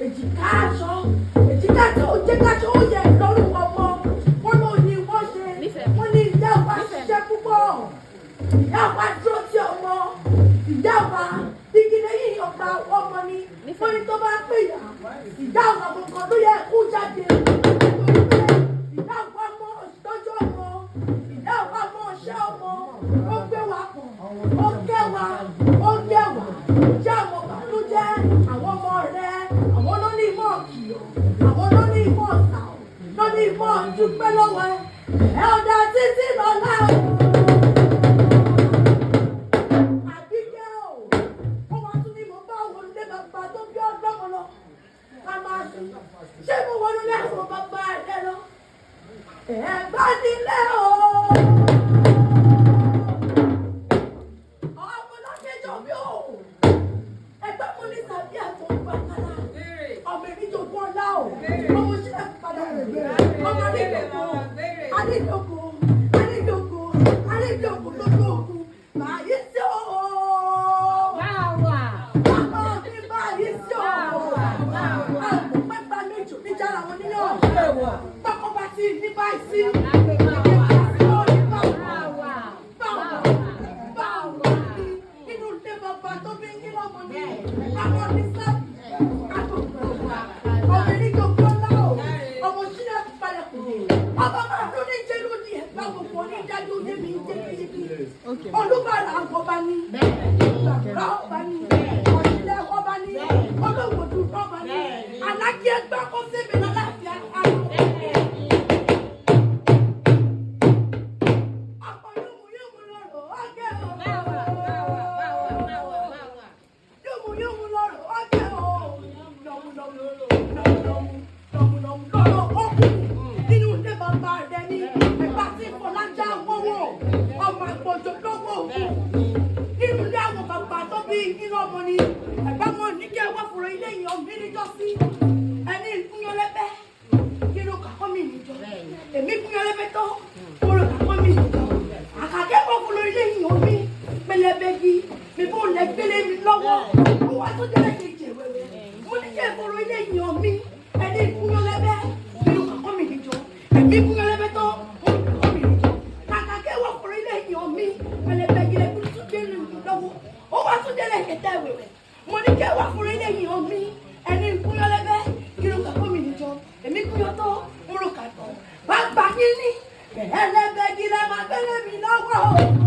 Èjìká aṣọ, èjìká tí ó jẹ́ káṣọ tó bá pè yà ìyá àwọn àbùkọ́ tó yẹ kú jáde nítorí pé ìyá àwọn ọmọ ìtọ́jú ọmọ ìyá àwọn ọmọ ọ̀ṣẹ́ ọmọ ó gbé wa pọ̀ ó gé wa jẹ́ àwọn bàlújẹ́ àwọn ọmọ rẹ àwọn ló ní ìmọ̀ kìlọ̀ àwọn ló ní ìmọ̀ ọ̀sà ló ní ìmọ̀ dúpẹ́ lọ́wọ́ ẹ̀ ọ̀dà títí lọ́la o. Ṣé mo wọnú lẹ́sùn bàbá rẹ lọ? Ẹ̀gbá nílé o. Ọmọ lákẹ́jọ́ mi o. Ẹgbẹ́ mo ní tàbí àtọ̀ gbàgbára. Ọmọ ìdíjogún ọlá o. Ọmọ sílẹ̀ padà rẹ̀. Ọmọ adéjogún tó tó ogun. Báyìí sí o. Ní báyìí inú ilé bàbá tó bí ní ọmọ ní àwọn oníṣẹ́ obìnrin tó gbọ́ náà ọmọ sílẹ̀ padà kù ọmọ máa ló ní jẹ́ lónìí ẹ̀gbá gbogbo onídàájú níbi ìjẹ́bí olúbàrà àgbọ̀bá ní ìgbàgbọ́ ọba ní ọ̀sílẹ̀ ọba ní olówòdù ọba ní alájẹ́ ẹgbẹ́ kó sébè lálàáfíà àrùn. Èmi kúnyọ́ lẹ́fẹ́ tó kúrò kàkọ́ mi nìkan. Àkàkẹ́kọ̀ọ́ fún lórí lẹ́yìn omi pẹlẹbẹgi mi bó lẹ gbélé mi lọ́wọ́. Mo wá tó délé kejì wẹ̀wẹ̀. Mo ní kẹ́ fún lórí lẹ́yìn omi ẹni kúnyọ́ lẹ́fẹ́ kúrò kàkọ́ mi nìkan. Èmi kúnyọ́ lẹ́fẹ́ tó kúrò kàkọ́ mi nìkan. Àkàkẹ́kọ̀ọ́ fún lórí lẹ́yìn omi pẹlẹbẹgi lẹ kúrò tó gbélé mi lọ́wọ́. Mo wá tó délé kẹtẹ wẹ̀wẹ̀. Mo ní kẹ́ wá fún lórí lẹ́yìn omi ẹni kúnyọ́ lẹ́fẹ́ kúrò kàkọ́ mi nìkan. Èmi kúnyọ́ tó kúrò kàkọ́. Bàbá yín ní ẹlẹ́bẹ̀gì lẹ́ máa gbélé mi lọ́wọ́.